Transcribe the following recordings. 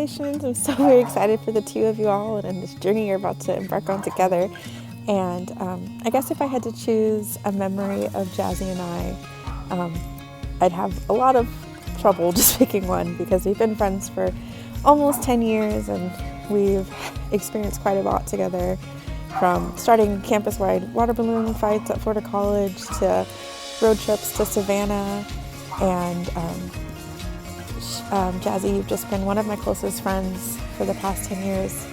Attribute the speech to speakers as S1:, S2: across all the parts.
S1: congratulations. I'm so very excited for the two of you all and this journey you're about to embark on together. And I guess if I had to choose a memory of Jazzy and I'd have a lot of trouble just picking one because we've been friends for almost 10 years and we've experienced quite a lot together, from starting campus-wide water balloon fights at Florida College to road trips to Savannah. And Jazzy, you've just been one of my closest friends for the past 10 years.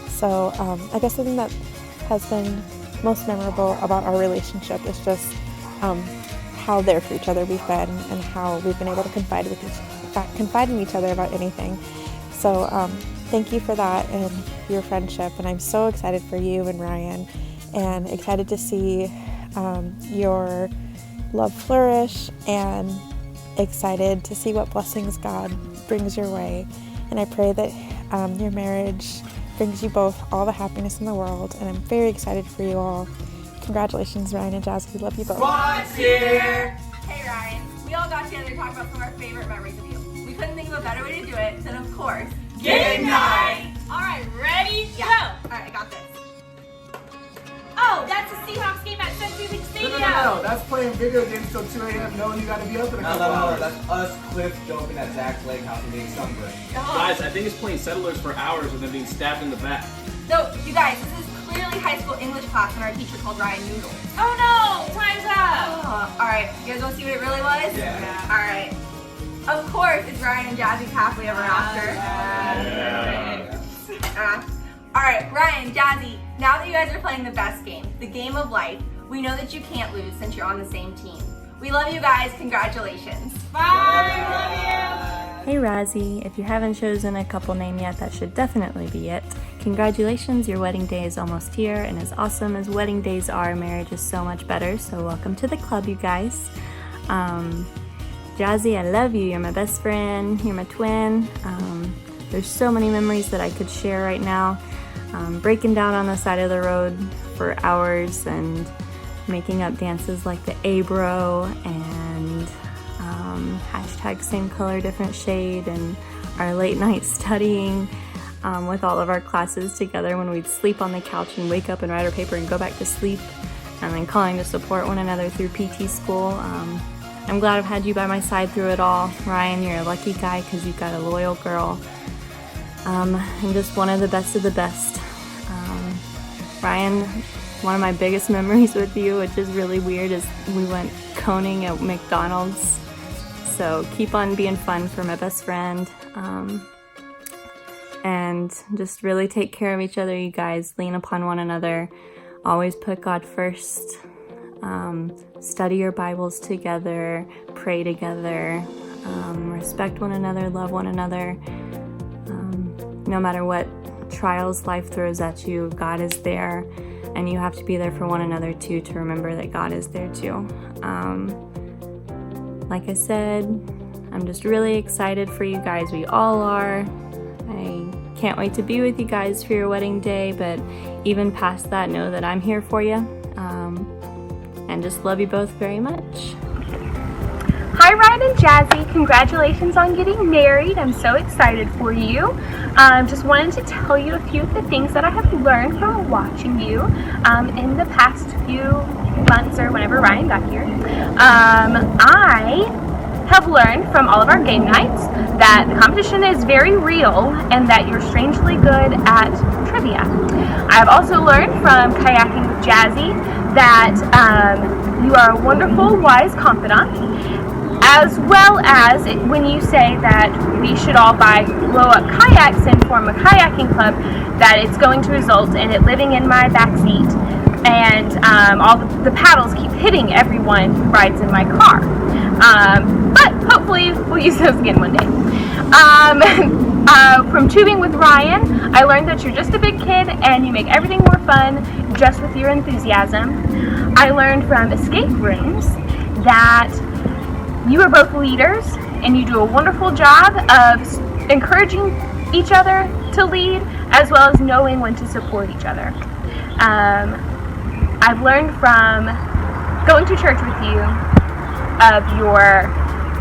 S1: So I guess the thing that has been most memorable about our relationship is just how there for each other we've been and how we've been able to confide in each other about anything. So thank you for that and your friendship, and I'm so excited for you and Ryan, and excited to see your love flourish, and excited to see what blessings God brings your way. And I pray that your marriage brings you both all the happiness in the world, and I'm very excited for you all. Congratulations, Ryan and Jazzy. We love you both.
S2: Squad's here!
S3: Hey Ryan, we all got together to talk about some of our favorite memories of you. We couldn't think of a better way to do it than, of course,
S2: Game night!
S4: Alright, ready?
S3: Yeah.
S4: Go!
S3: Alright, I got this.
S4: Oh, that's a Seahawks game at Century League Stadium!
S2: No, that's playing video games till 2 a.m. knowing you gotta be up in a couple hours.
S5: That's us, Cliff, jumping at Zach's lake house and being sunburned.
S6: Guys, I think it's playing Settlers for hours and then being stabbed in the back.
S3: So, you guys, this is clearly high school English class and our teacher called Ryan Noodle.
S4: Oh no! Time's up!
S3: Alright, you guys want to see what it really was?
S5: Yeah.
S3: Alright. Of course, it's Ryan and Jazzy's happily ever after. Alright, Ryan, Jazzy, now that you guys are playing the best game, the game of life, we know that you can't lose since you're on the same team. We love you guys. Congratulations.
S4: Bye! Love
S7: Hey Razzie, if you haven't chosen a couple name yet, that should definitely be it. Congratulations, your wedding day is almost here, and as awesome as wedding days are, marriage is so much better, so welcome to the club, you guys. Jazzy, I love you. You're my best friend. You're my twin. There's so many memories that I could share right now. Breaking down on the side of the road for hours and making up dances like the A-Bro and hashtag same color, different shade, and our late night studying with all of our classes together when we'd sleep on the couch and wake up and write our paper and go back to sleep, and then calling to support one another through PT school. I'm glad I've had you by my side through it all. Ryan, you're a lucky guy because you've got a loyal girl. And just one of the best of the best. Ryan, one of my biggest memories with you, which is really weird, is we went coning at McDonald's. So keep on being fun for my best friend. And just really take care of each other, you guys. Lean upon one another. Always put God first. Study your Bibles together, pray together, respect one another, love one another. No matter what trials life throws at you, God is there, and you have to be there for one another too, to remember that God is there too. Like I said, I'm just really excited for you guys. We all are. I can't wait to be with you guys for your wedding day, but even past that, know that I'm here for you. And just love you both very much.
S8: Hi Ryan and Jazzy, congratulations on getting married. I'm so excited for you. Just wanted to tell you a few of the things that I have learned from watching you in the past few months or whenever Ryan got here. I have learned from all of our game nights that the competition is very real and that you're strangely good at trivia. I have also learned from kayaking with Jazzy that you are a wonderful, wise confidant, as well as when you say that we should all buy blow-up kayaks and form a kayaking club, that it's going to result in it living in my back seat, and all the paddles keep hitting everyone who rides in my car. But hopefully we'll use those again one day. From tubing with Ryan, I learned that you're just a big kid and you make everything more fun just with your enthusiasm. I learned from escape rooms that you are both leaders and you do a wonderful job of encouraging each other to lead, as well as knowing when to support each other. I've learned from going to church with you of your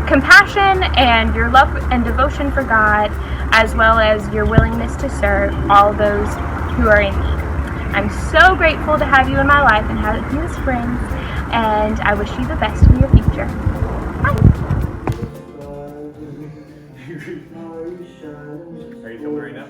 S8: compassion and your love and devotion for God, as well as your willingness to serve all those who are in need. I'm so grateful to have you in my life and have you as friends, and I wish you the best in your future. Bye.
S6: Are you filming right now?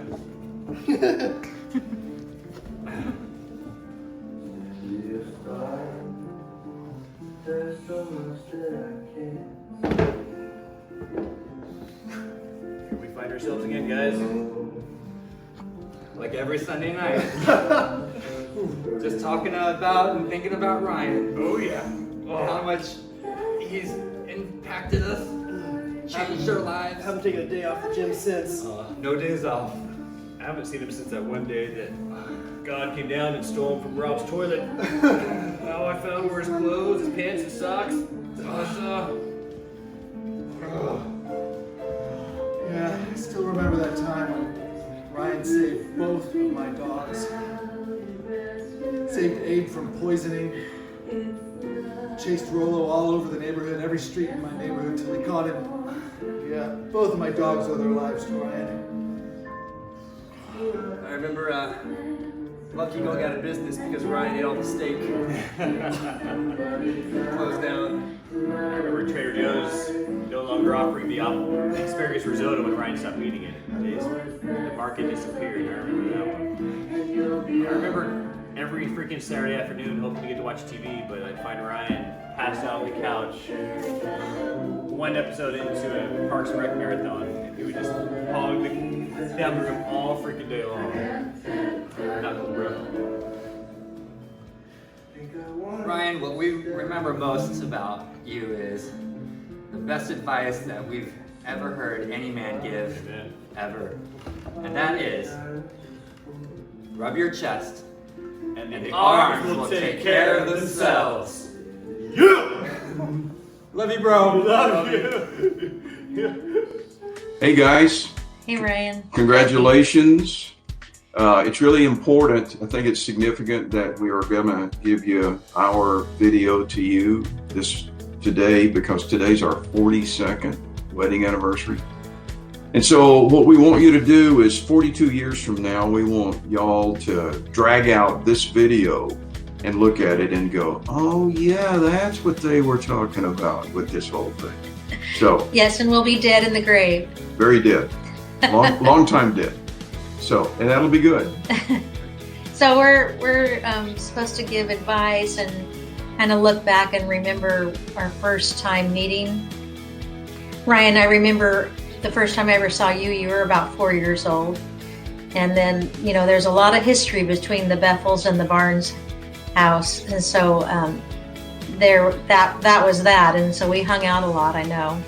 S6: Here we find ourselves again, guys.
S5: Like every Sunday night. Just talking about and thinking about Ryan.
S6: Oh yeah.
S5: How much he's impacted us, changed our lives.
S2: Haven't taken a day off the gym since.
S5: No days off.
S6: I haven't seen him since that one day that God came down and stole him from Rob's toilet. All I found were his clothes, his pants, and socks. That's all I saw.
S2: Yeah, I still remember that time when Ryan saved both of my dogs. Saved Abe from poisoning. Chased Rollo all over the neighborhood, every street in my neighborhood till he caught him. Yeah, both of my dogs owe their lives to Ryan.
S5: I remember Lucky going out of business because Ryan ate all the steak. Closed down.
S6: I remember Trader Joe's no longer offering the asparagus risotto when Ryan stopped eating it. The market disappeared. I remember that one. I remember every freaking Saturday afternoon hoping to get to watch TV, but I'd find Ryan passed out on the couch. One episode into a Parks and Rec marathon, and he would just hog down the room all freaking day long. Not cool, bro.
S5: Ryan, what we remember most about you is the best advice that we've ever heard any man give,
S6: Amen.
S5: ever. And that is, rub your chest,
S6: And
S5: and the arms will take care of themselves.
S6: Yeah!
S5: Love you, bro.
S6: Love you.
S9: Hey guys,
S10: Hey Ryan.
S9: congratulations. It's really important. I think it's significant that we are gonna give you our video to you today because today's our 42nd wedding anniversary. And so what we want you to do is 42 years from now, we want y'all to drag out this video and look at it and go, oh yeah, that's what they were talking about with this whole thing. So
S10: Yes, and we'll be dead in the grave.
S9: very dead, long time dead. So, and that'll be good.
S10: So we're supposed to give advice and kind of look back and remember our first time meeting. Ryan, I remember the first time I ever saw you, you were about 4 years old. And then, you know, there's a lot of history between the Bethels and the Barnes house. And so that was that. And so we hung out a lot, I know.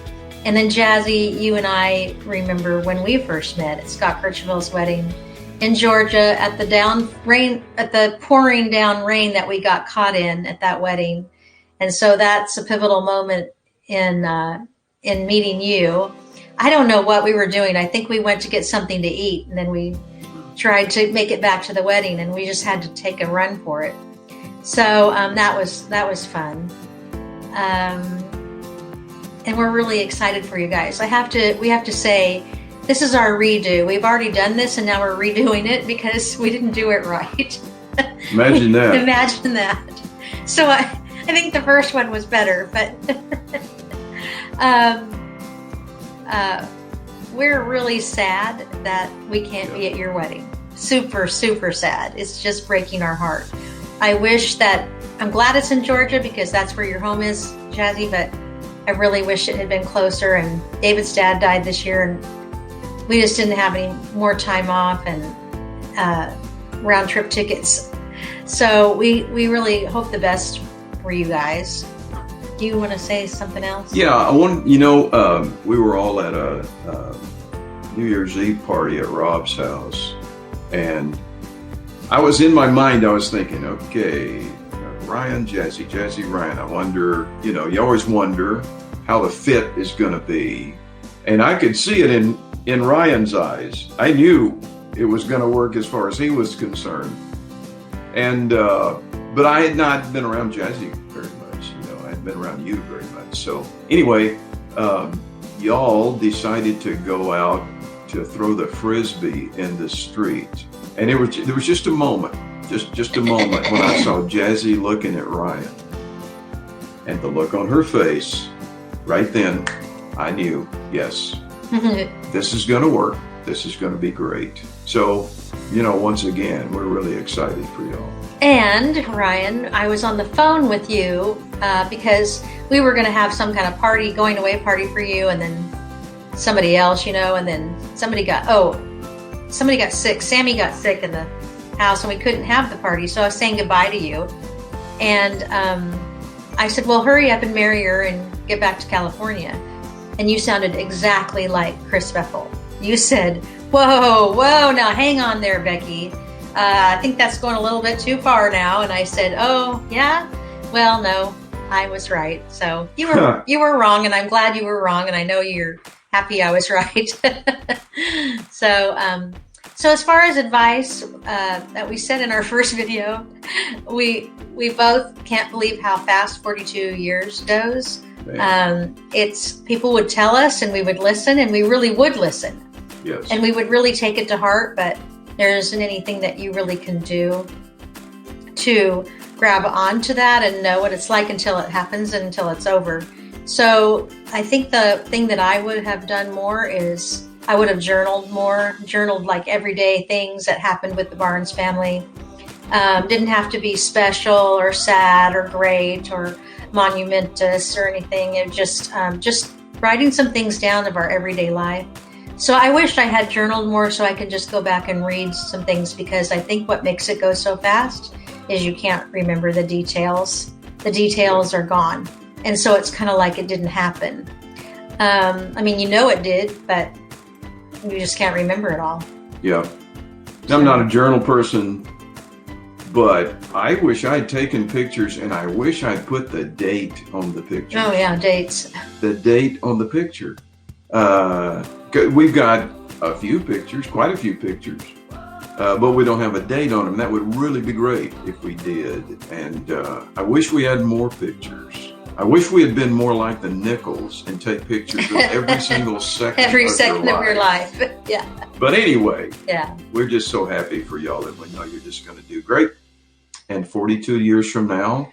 S10: And then Jazzy, you and I remember when we first met at Scott Kirchville's wedding in Georgia at the pouring down rain that we got caught in at that wedding. And so that's a pivotal moment in meeting you. I don't know what we were doing. I think we went to get something to eat, and then we tried to make it back to the wedding, and we just had to take a run for it. So that was fun. And we're really excited for you guys. We have to say, this is our redo. We've already done this, and now we're redoing it because we didn't do it right.
S9: Imagine that.
S10: Imagine that. So I think the first one was better, but we're really sad that we can't be at your wedding. Super, super sad. It's just breaking our heart. I'm glad it's in Georgia because that's where your home is, Jazzy, but I really wish it had been closer. And David's dad died this year, and we just didn't have any more time off and round trip tickets. So we really hope the best for you guys. Do you want to say something else?
S9: Yeah, we were all at a New Year's Eve party at Rob's house, and I was in my mind, I was thinking, okay, Ryan, Jazzy, Ryan, I wonder, you always wonder how the fit is going to be. And I could see it in Ryan's eyes. I knew it was going to work as far as he was concerned. And, but I had not been around Jazzy very much, I had been around you very much. So anyway, y'all decided to go out to throw the frisbee in the street. And there was just a moment, just a moment when I saw Jazzy looking at Ryan. And the look on her face, right then, I knew, yes, this is going to work. This is going to be great. So, once again, we're really excited for y'all.
S10: And Ryan, I was on the phone with you because we were going to have some kind of party, going away party for you, and then somebody else, and then somebody got sick. Sammy got sick in the house, and we couldn't have the party. So I was saying goodbye to you, and I said, "Well, hurry up and marry her and get back to California." And you sounded exactly like Chris Bethel. You said, "Whoa, now hang on there, Becky. I think that's going a little bit too far now." And I said, "Oh, yeah? Well, no, I was right." So you were wrong, and I'm glad you were wrong, and I know you're happy I was right. So as far as advice that we said in our first video, we both can't believe how fast 42 years goes. It's people would tell us, and we would listen, and we really would listen.
S9: Yes.
S10: And we would really take it to heart, but there isn't anything that you really can do to grab onto that and know what it's like until it happens and until it's over. So I think the thing that I would have done more is I would have journaled like everyday things that happened with the Barnes family. Didn't have to be special or sad or great or monumentous or anything. It just writing some things down of our everyday life. So I wish I had journaled more so I could just go back and read some things, because I think what makes it go so fast is you can't remember the details. The details are gone. And so it's kind of like it didn't happen. It did, but you just can't remember it all.
S9: Yeah. I'm not a journal person, but I wish I'd taken pictures, and I wish I'd put the date on the picture.
S10: Oh, yeah, dates.
S9: The date on the picture. We've got a few pictures, quite a few pictures, but we don't have a date on them. That would really be great if we did. And I wish we had more pictures. I wish we had been more like the Nichols and take pictures of every single second
S10: Every second of your life. Yeah.
S9: But anyway,
S10: yeah,
S9: we're just so happy for y'all, and we know you're just going to do great. And 42 years from now,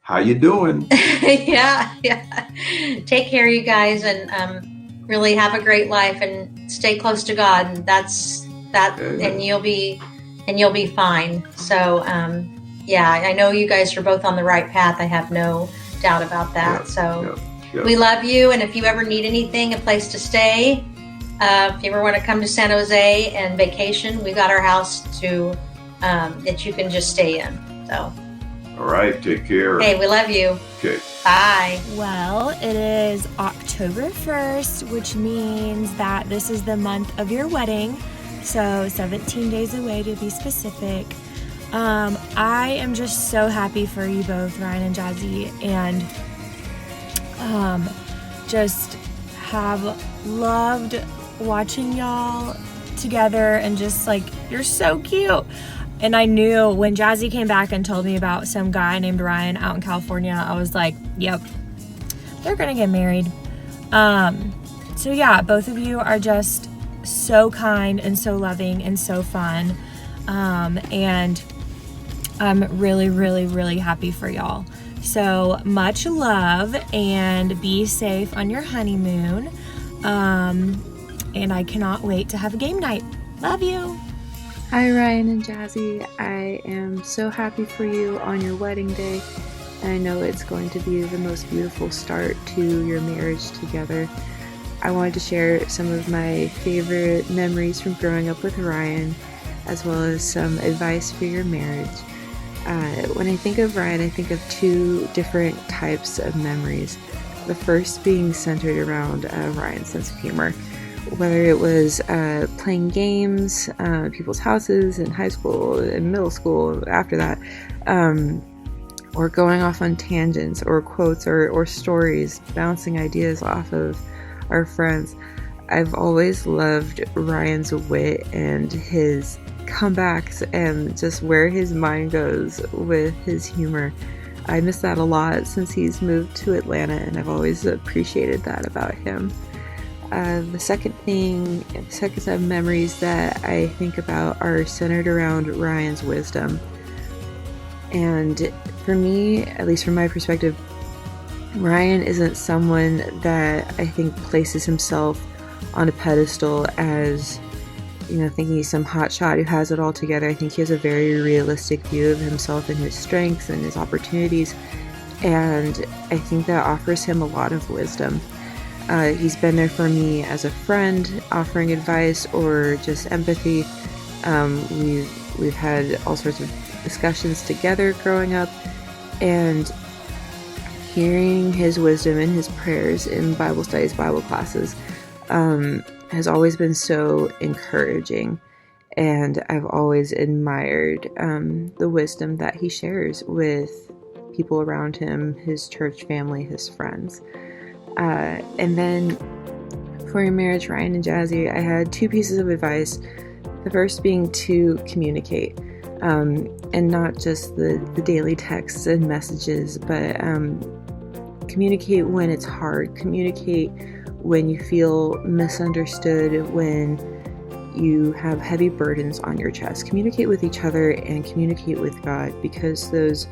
S9: how you doing?
S10: yeah. Take care, you guys, and really have a great life and stay close to God. And that's that, and you'll be fine. So, I know you guys are both on the right path. I have no doubt about that. We love you, and if you ever need anything, a place to stay, if you ever want to come to San Jose and vacation, we got our house that you can just stay in. So
S9: all right, take care.
S10: Okay, we love you.
S9: Okay,
S10: bye.
S7: Well, it is October 1st, which means that this is the month of your wedding, so 17 days away to be specific. I am just so happy for you both, Ryan and Jazzy, and just have loved watching y'all together, and just like, you're so cute. And I knew when Jazzy came back and told me about some guy named Ryan out in California, I was like, yep, they're gonna get married. So yeah, both of you are just so kind and so loving and so fun. And I'm really, really, really happy for y'all. So much love, and be safe on your honeymoon. And I cannot wait to have a game night. Love you.
S11: Hi Ryan and Jazzy, I am so happy for you on your wedding day, and I know it's going to be the most beautiful start to your marriage together. I wanted to share some of my favorite memories from growing up with Ryan, as well as some advice for your marriage. When I think of Ryan, I think of two different types of memories. The first being centered around Ryan's sense of humor. Whether it was playing games, people's houses in high school and middle school after that, or going off on tangents or quotes or stories, bouncing ideas off of our friends. I've always loved Ryan's wit and his comebacks and just where his mind goes with his humor. I miss that a lot since he's moved to Atlanta, and I've always appreciated that about him. The second set of memories that I think about are centered around Ryan's wisdom. And for me, at least from my perspective, Ryan isn't someone that I think places himself on a pedestal as, thinking he's some hotshot who has it all together. I think he has a very realistic view of himself and his strengths and his opportunities, and I think that offers him a lot of wisdom. He's been there for me as a friend, offering advice or just empathy. We've had all sorts of discussions together growing up, and hearing his wisdom and his prayers in Bible studies, Bible classes, has always been so encouraging, and I've always admired the wisdom that he shares with people around him, his church family, his friends. And then for your marriage, Ryan and Jazzy, I had 2 pieces of advice. The first being to communicate, and not just the daily texts and messages, but communicate when it's hard, communicate when you feel misunderstood, when you have heavy burdens on your chest. Communicate with each other and communicate with God, because those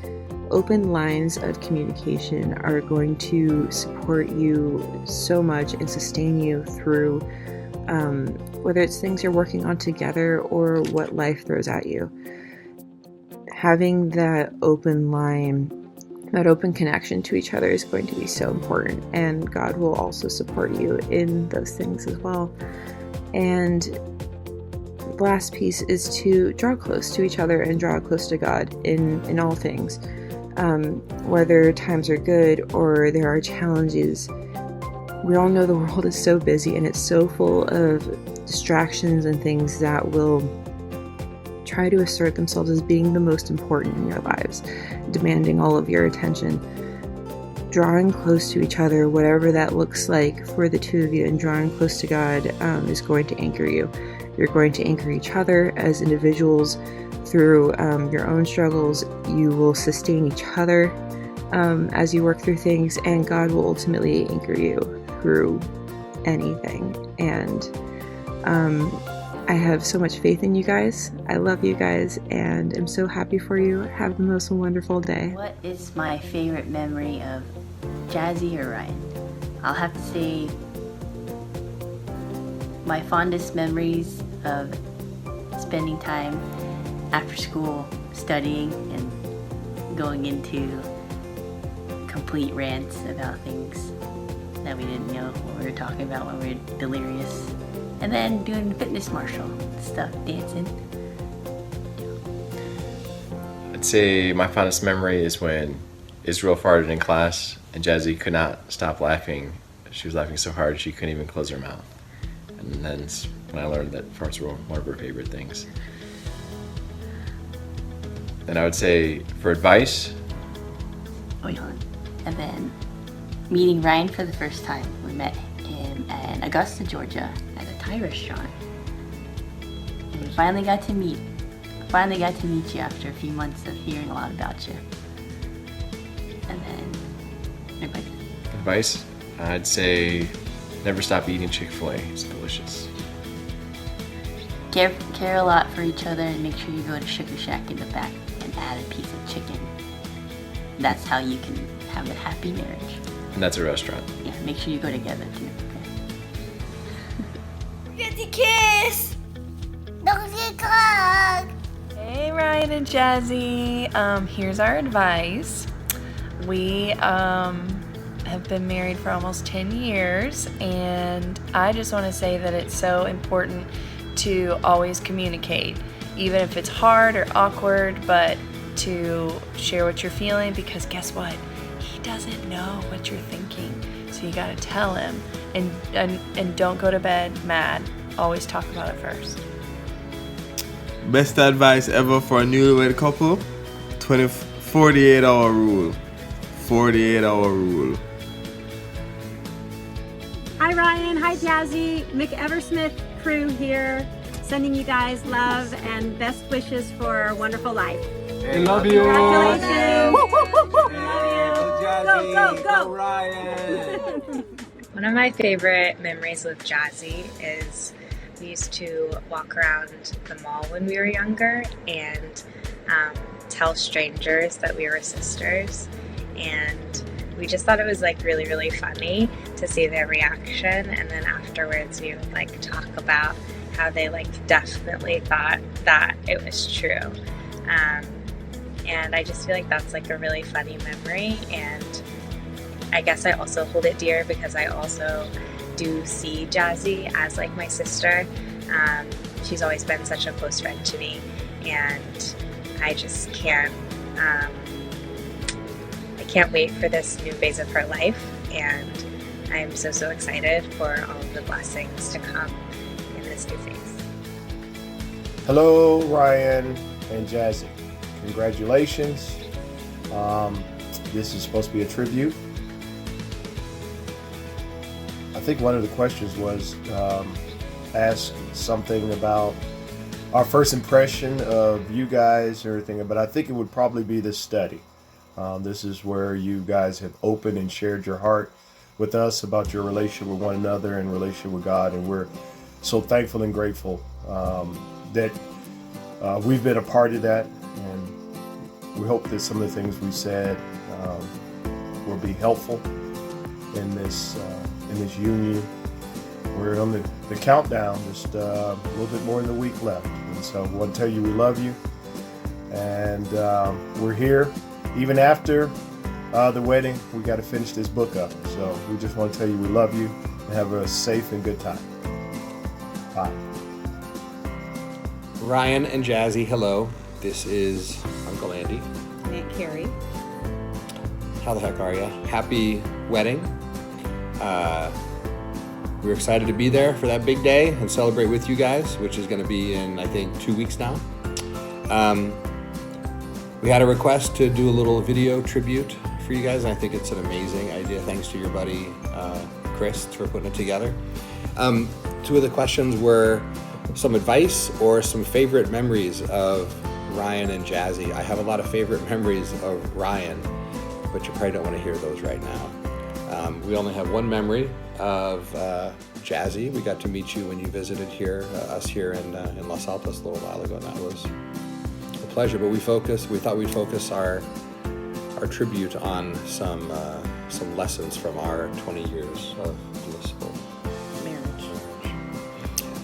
S11: open lines of communication are going to support you so much and sustain you through whether it's things you're working on together or what life throws at you. Having that open line, that open connection to each other is going to be so important, and God will also support you in those things as well. And the last piece is to draw close to each other and draw close to God in all things. Whether times are good or there are challenges, we all know the world is so busy and it's so full of distractions and things that will try to assert themselves as being the most important in your lives, demanding all of your attention. Drawing close to each other, whatever that looks like for the two of you, and drawing close to God is going to anchor you. You're going to anchor each other as individuals through your own struggles. You will sustain each other as you work through things, and God will ultimately anchor you through anything. And I have so much faith in you guys. I love you guys, and I'm so happy for you. Have the most wonderful day.
S12: What is my favorite memory of Jazzy or Ryan? I'll have to say my fondest memories of spending time after school studying and going into complete rants about things that we didn't know what we were talking about when we were delirious. And then doing fitness martial stuff, dancing.
S13: I'd say my fondest memory is when Israel farted in class and Jazzy could not stop laughing. She was laughing so hard she couldn't even close her mouth. And then when I learned that farts were one of her favorite things. Then I would say for advice.
S12: Wait, hold on. And then meeting Ryan for the first time. We met him in Augusta, Georgia at a Thai restaurant. And we finally got to meet you after a few months of hearing a lot about you. And then
S13: Advice? I'd say never stop eating Chick-fil-A. It's delicious.
S12: Care a lot for each other, and make sure you go to Sugar Shack in the back and add a piece of chicken. That's how you can have a happy marriage.
S13: And that's a restaurant.
S12: Yeah, make sure you go together too.
S4: Get the kiss! Don't get hug!
S14: Hey Ryan and Jazzy, here's our advice. We have been married for almost 10 years, and I just want to say that it's so important to always communicate, even if it's hard or awkward, but to share what you're feeling, because guess what? He doesn't know what you're thinking, so you gotta tell him, and don't go to bed mad. Always talk about it first.
S15: Best advice ever for a newlywed couple: 48-hour rule. 48-hour rule.
S16: Hi Ryan, hi Jazzy, Mick Eversmith crew here, sending you guys love and best wishes for a wonderful life.
S2: We love you.
S16: Congratulations. go.
S15: Ryan!
S17: One of my favorite memories with Jazzy is we used to walk around the mall when we were younger and tell strangers that we were sisters, and we just thought it was like really, really funny to see their reaction. And then afterwards we would like talk about how they like definitely thought that it was true. And I just feel like that's like a really funny memory, and I guess I also hold it dear because I also do see Jazzy as like my sister. She's always been such a close friend to me, and I just can't wait for this new phase of her life, and I'm so excited for all of the blessings to come in this new phase.
S18: Hello, Ryan and Jazzy. Congratulations. This is supposed to be a tribute. I think one of the questions was ask something about our first impression of you guys and everything, but I think it would probably be this study. This is where you guys have opened and shared your heart with us about your relationship with one another and relationship with God, and we're so thankful and grateful that we've been a part of that, and we hope that some of the things we said will be helpful in this union. We're on the countdown, just a little bit more than a week left, and so we want to tell you we love you, and we're here even after the wedding. We got to finish this book up, so we just want to tell you we love you and have a safe and good time. Bye.
S19: Ryan and Jazzy, hello. This is Uncle Andy.
S20: Aunt Carrie.
S19: How the heck are you? Happy wedding. We're excited to be there for that big day and celebrate with you guys, which is going to be in, I think, 2 weeks now. We had a request to do a little video tribute for you guys, and I think it's an amazing idea. Thanks to your buddy, Chris, for putting it together. Two of the questions were some advice or some favorite memories of Ryan and Jazzy. I have a lot of favorite memories of Ryan, but you probably don't want to hear those right now. We only have one memory of Jazzy. We got to meet you when you visited us here in Los Altos a little while ago, and that was a pleasure. But we thought we'd focus our tribute on some lessons from our 20 years of blissful marriage.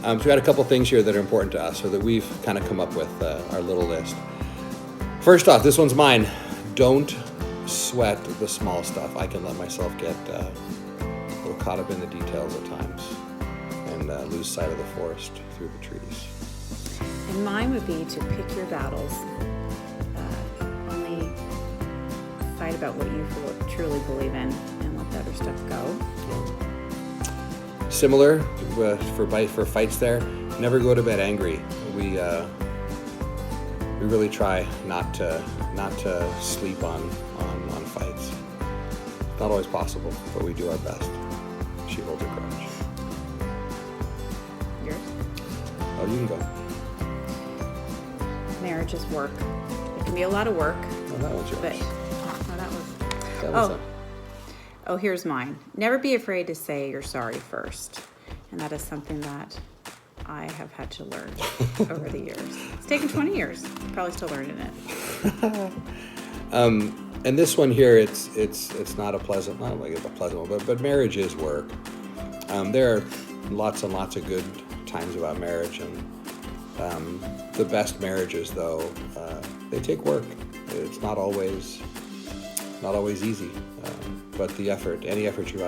S19: So we got a couple things here that are important to us, so that we've kind of come up with our little list. First off, this one's mine. Don't sweat the small stuff. I can let myself get a little caught up in the details at times and lose sight of the forest through the trees.
S20: And mine would be to pick your battles. Only fight about what you truly believe in and let the other stuff go.
S19: Similar for fights there, never go to bed angry. We really try not to sleep on fights. Not always possible, but we do our best. She holds a grudge.
S20: Yours?
S19: Oh, you can go.
S20: Marriage is work. It can be a lot of work.
S19: Oh, that one's yours.
S20: Oh, here's mine. Never be afraid to say you're sorry first. And that is something that I have had to learn over the years. It's taken 20 years. Probably still learning it.
S19: And this one here, it's not a pleasant, not like it's a pleasant one, but marriage is work. There are lots and lots of good times about marriage, and the best marriages, though, they take work. It's not always easy, but the effort, any effort that you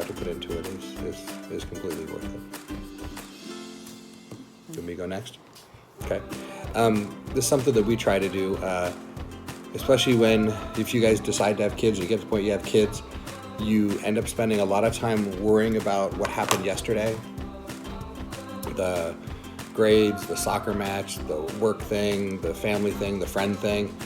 S19: have to put into it is completely worth it. Let me go next. Okay, this is something that we try to do. Especially if you guys decide to have kids, you get to the point you have kids, you end up spending a lot of time worrying about what happened yesterday. The grades, the soccer match, the work thing, the family thing, the friend thing.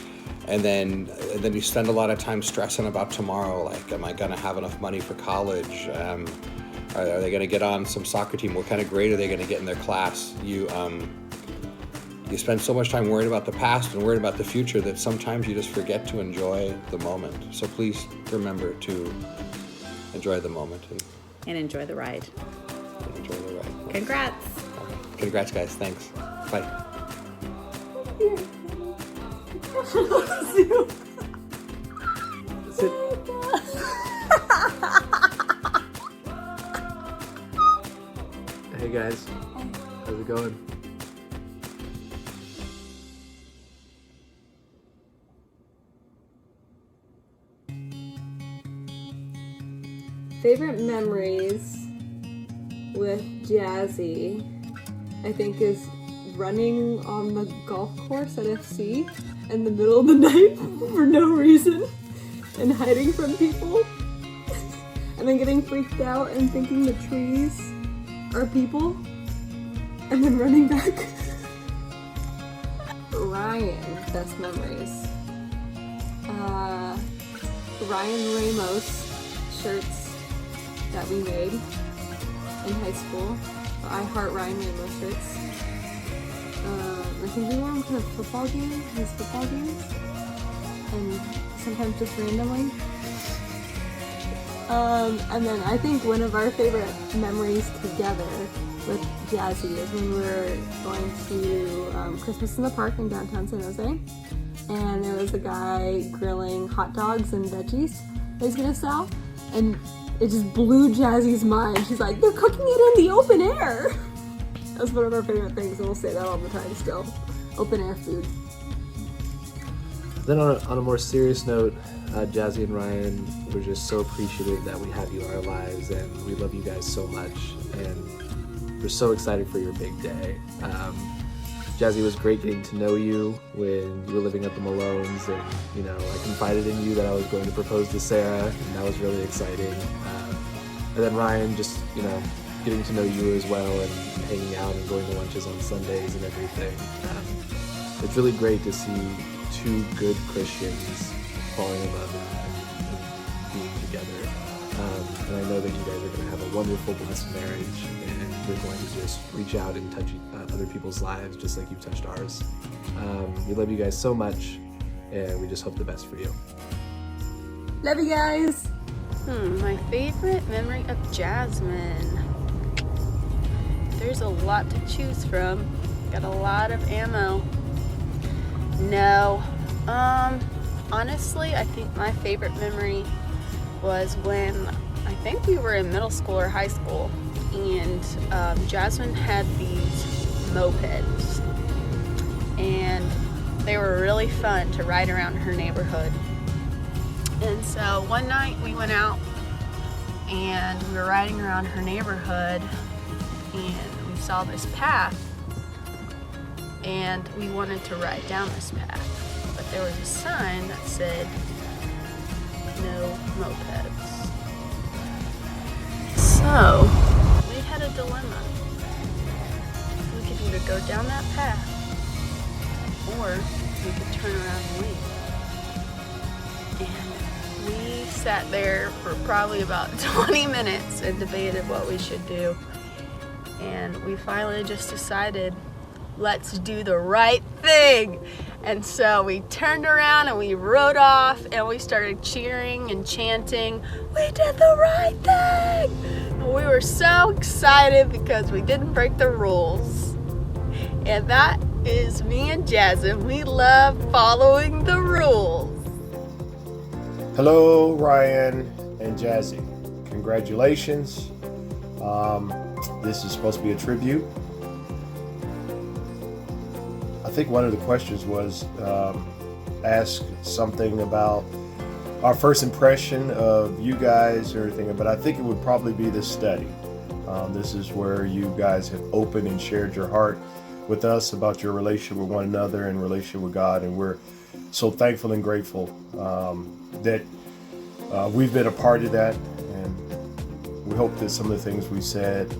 S19: And then you spend a lot of time stressing about tomorrow, like, am I gonna have enough money for college? Are they gonna get on some soccer team? What kind of grade are they gonna get in their class? You you spend so much time worrying about the past and worrying about the future that sometimes you just forget to enjoy the moment. So please remember to enjoy the moment
S20: And enjoy the ride.
S19: and enjoy the ride.
S20: Congrats.
S19: Congrats, guys. Thanks. Bye.
S21: Hey guys, how's it going?
S22: Favorite memories with Jazzy, I think, is running on the golf course at FC in the middle of the night for no reason and hiding from people and then getting freaked out and thinking the trees are people and then running back. Ryan, best memories. Ryan Ramos shirts that we made in high school. I Heart Ryan Ramos shirts. I think we wore them to his football games, and sometimes just randomly. And then I think one of our favorite memories together with Jazzy is when we were going to Christmas in the Park in downtown San Jose, and there was a guy grilling hot dogs and veggies that he's gonna sell, and it just blew Jazzy's mind. She's like, they're cooking it in the open air! That's one of our favorite things, and we'll say that all the time still. Open air food.
S21: Then on a more serious note, Jazzy and Ryan, we're just so appreciative that we have you in our lives, and we love you guys so much, and we're so excited for your big day. Jazzy, it was great getting to know you when you were living at the Malones, and I confided in you that I was going to propose to Sarah, and that was really exciting. And then Ryan, just getting to know you as well, and hanging out and going to lunches on Sundays and everything. It's really great to see two good Christians falling in love and being together. And I know that you guys are going to have a wonderful, blessed marriage, and we're going to just reach out and touch other people's lives just like you've touched ours. We love you guys so much, and we just hope the best for you.
S22: Love you guys!
S23: My favorite memory of Jasmine. There's a lot to choose from. Got a lot of ammo. No. Honestly, I think my favorite memory was when I think we were in middle school or high school, and Jasmine had these mopeds, and they were really fun to ride around her neighborhood. And so one night we went out and we were riding around her neighborhood, and we saw this path, and we wanted to ride down this path. But there was a sign that said, no mopeds. So, we had a dilemma. We could either go down that path, or we could turn around and leave. And we sat there for probably about 20 minutes and debated what we should do. And we finally just decided, let's do the right thing. And so we turned around and we rode off, and we started cheering and chanting, we did the right thing! And we were so excited because we didn't break the rules. And that is me and Jazzy. We love following the rules.
S18: Hello, Ryan and Jazzy. Congratulations. This is supposed to be a tribute. I think one of the questions was ask something about our first impression of you guys or anything, but I think it would probably be this study. This is where you guys have opened and shared your heart with us about your relationship with one another and relationship with God, and we're so thankful and grateful that we've been a part of that, and we hope that some of the things we said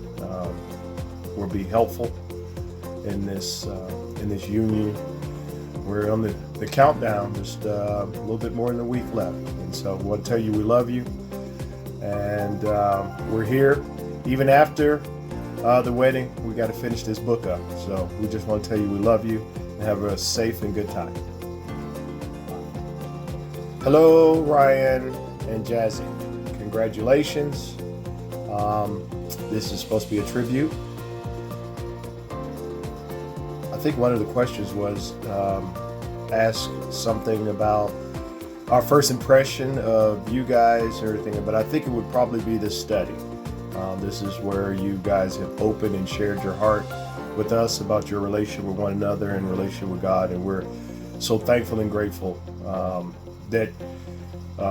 S18: will be helpful in this union. We're on the countdown, just a little bit more than a week left, and so we want to tell you we love you, and we're here even after the wedding, we got to finish this book up. So we just want to tell you we love you and have a safe and good time. Hello, Ryan and Jazzy. Congratulations. This is supposed to be a tribute. I think one of the questions was ask something about our first impression of you guys and everything, but I think it would probably be this study. This is where you guys have opened and shared your heart with us about your relationship with one another and relationship with God, and we're so thankful and grateful that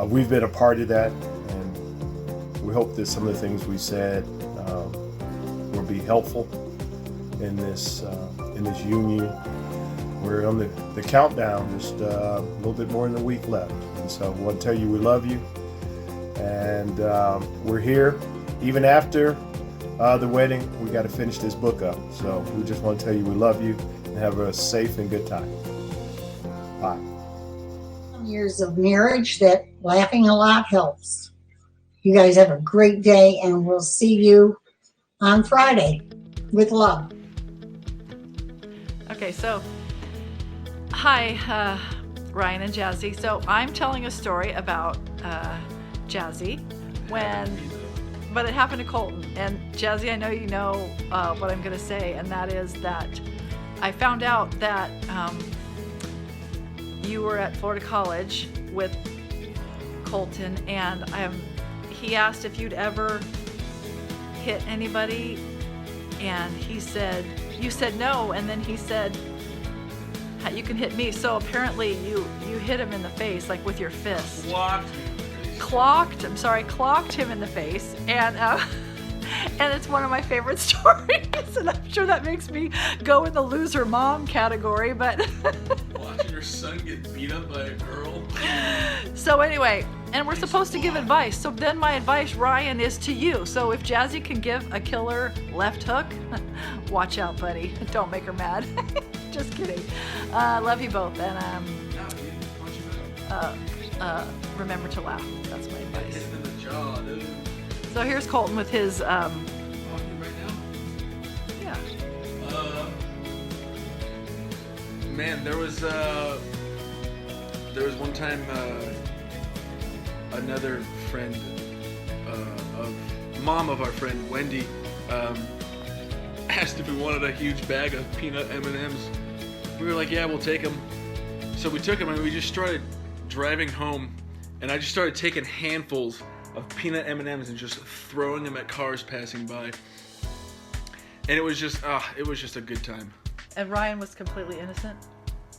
S18: we've been a part of that, and we hope that some of the things we said will be helpful in this union. We're on the countdown, just a little bit more than a week left, and so I want to tell you we love you, and we're here even after the wedding. We got to finish this book up, so we just want to tell you we love you and have a safe and good time. Bye.
S1: Years of marriage that laughing a lot helps. You guys have a great day, and we'll see you on Friday. With love.
S3: Okay, so hi, Ryan and Jazzy. So I'm telling a story about Jazzy but it happened to Colton. And Jazzy, I know you know what I'm going to say, and that is that I found out that you were at Florida College with Colton, and he asked if you'd ever hit anybody, and you said no, and then he said, you can hit me. So apparently you hit him in the face, like with your fist. Clocked him in the face, and it's one of my favorite stories, and I'm sure that makes me go in the loser mom category, but
S8: watching your son get beat up by a girl.
S3: So anyway, and we're supposed to give advice, so then my advice, Ryan, is to you. So if Jazzy can give a killer left hook, watch out, buddy. Don't make her mad. Just kidding. Love you both, and remember to laugh. That's my advice.
S8: Hit him in the jaw, dude.
S3: So here's Colton with his
S8: Right now?
S3: yeah.
S8: Man, there was one time another friend mom of our friend Wendy asked if we wanted a huge bag of peanut M&Ms. We were like, yeah, we'll take them. So we took them, and we just started driving home, and I just started taking handfuls of peanut M&Ms and just throwing them at cars passing by. And it was just a good time.
S3: And Ryan was completely innocent?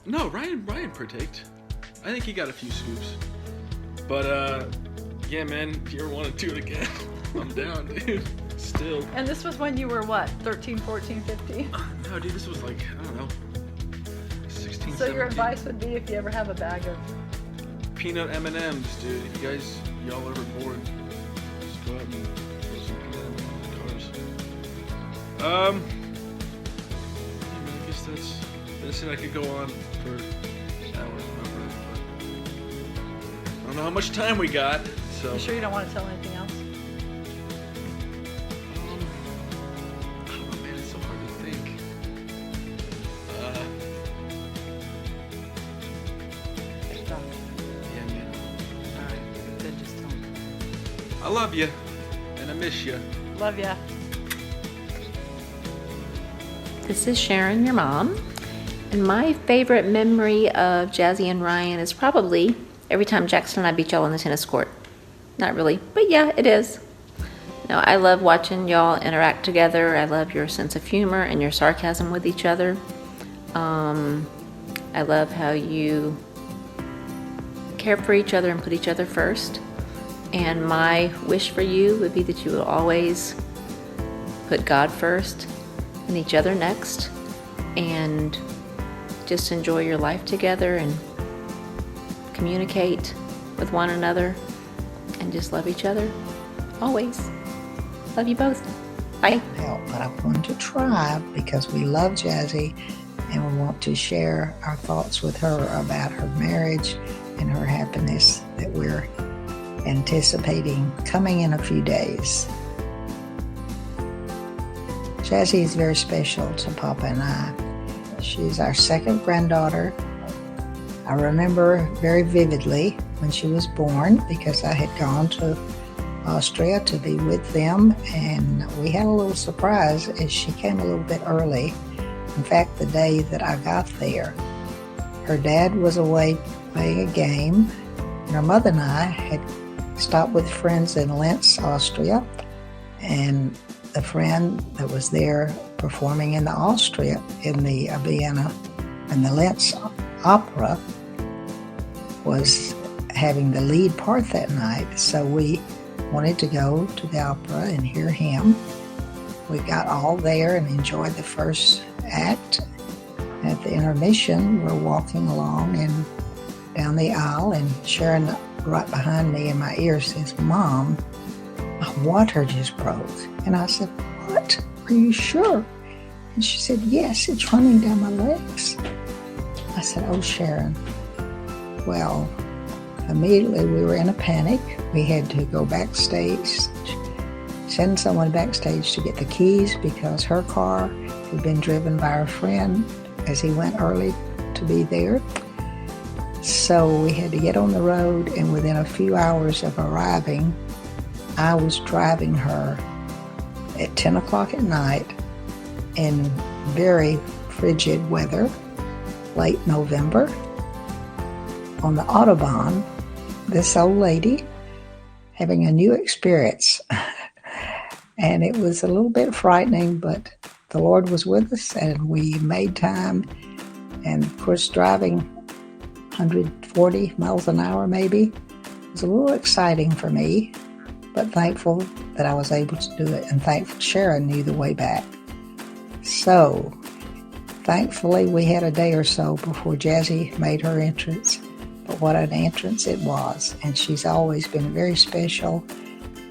S8: No, Ryan partaked. I think he got a few scoops. But yeah, man, if you ever want to do it again, I'm down, dude. Still.
S3: And this was when you were what, 13, 14, 15?
S8: No, dude, this was like, I don't know, 16,
S3: So
S8: 17.
S3: your advice would be, if you ever have a bag of
S8: Peanut M&Ms, dude. If you guys, y'all ever bored, just go out and throw some peanut M&Ms in cars. I guess that's it. I could go on for hours and hours, but I don't know how much time we got, so.
S3: You sure you don't want to tell anything else?
S8: I don't know, man. It's so hard to think. Yeah, man.
S3: Alright, then just tell me.
S8: I love you, and I miss you.
S3: Love ya.
S24: This is Sharon, your mom, and my favorite memory of Jazzy and Ryan is probably every time Jackson and I beat y'all on the tennis court. Not really, but yeah, it is. No, I love watching y'all interact together. I love your sense of humor and your sarcasm with each other. I love how you care for each other and put each other first. And my wish for you would be that you will always put God first and each other next, and just enjoy your life together and communicate with one another and just love each other always. Love you both. Bye.
S1: Help, but I wanted to try because we love Jazzy and we want to share our thoughts with her about her marriage and her happiness that we're anticipating coming in a few days.
S5: Jazzy is very special to Papa and I. She's our second granddaughter. I remember very vividly when she was born because I had gone to Austria to be with them, and we had a little surprise as she came a little bit early. In fact, the day that I got there, her dad was away playing a game, and her mother and I had stopped with friends in Linz, Austria, and the friend that was there performing in the Vienna and the Linz opera was having the lead part that night, so we wanted to go to the opera and hear him. We got all there and enjoyed the first act. At the intermission, we're walking along and down the aisle, and Sharon right behind me in my ear says, "Mom, my water just broke." And I said, "What? Are you sure?" And she said, "Yes, it's running down my legs." I said, "Oh, Sharon." Well, immediately we were in a panic. We had to go backstage, send someone backstage to get the keys because her car had been driven by her friend as he went early to be there. So we had to get on the road, and within a few hours of arriving, I was driving her at 10 o'clock at night in very frigid weather, late November, on the Autobahn, this old lady having a new experience. And it was a little bit frightening, but the Lord was with us and we made time. And of course, driving 140 miles an hour maybe was a little exciting for me, but thankful that I was able to do it, and thankful Sharon knew the way back. So thankfully we had a day or so before Jazzy made her entrance, but what an entrance it was. And she's always been very special,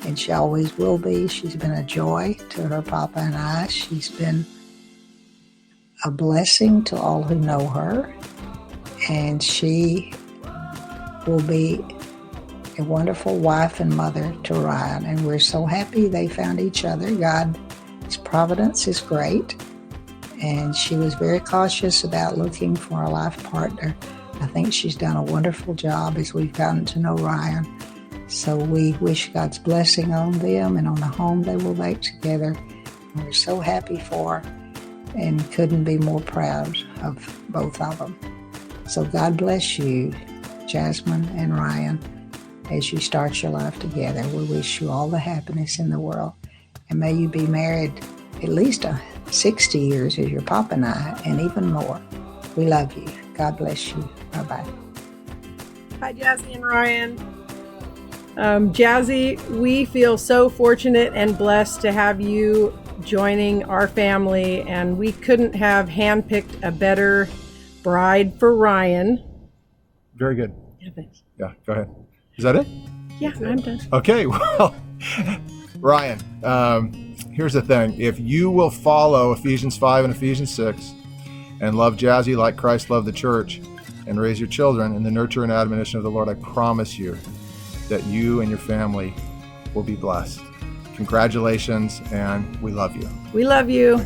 S5: and she always will be. She's been a joy to her Papa and I. She's been a blessing to all who know her, and she will be a wonderful wife and mother to Ryan, and we're so happy they found each other. God's providence is great, and she was very cautious about looking for a life partner. I think she's done a wonderful job as we've gotten to know Ryan. So we wish God's blessing on them and on the home they will make together. And we're so happy for her and couldn't be more proud of both of them. So God bless you, Jasmine and Ryan, as you start your life together. We wish you all the happiness in the world. And may you be married at least 60 years as your Papa and I, and even more. We love you. God bless you. Bye-bye.
S6: Hi, Jazzy and Ryan. Jazzy, we feel so fortunate and blessed to have you joining our family, and we couldn't have handpicked a better bride for Ryan.
S18: Very good.
S6: Yeah, thanks.
S18: Yeah, go ahead. Is that it?
S6: Yeah, I'm done.
S18: Okay, well, Ryan, here's the thing. If you will follow Ephesians 5 and Ephesians 6 and love Jazzy like Christ loved the church and raise your children in the nurture and admonition of the Lord, I promise you that you and your family will be blessed. Congratulations, and we love you.
S6: We love you.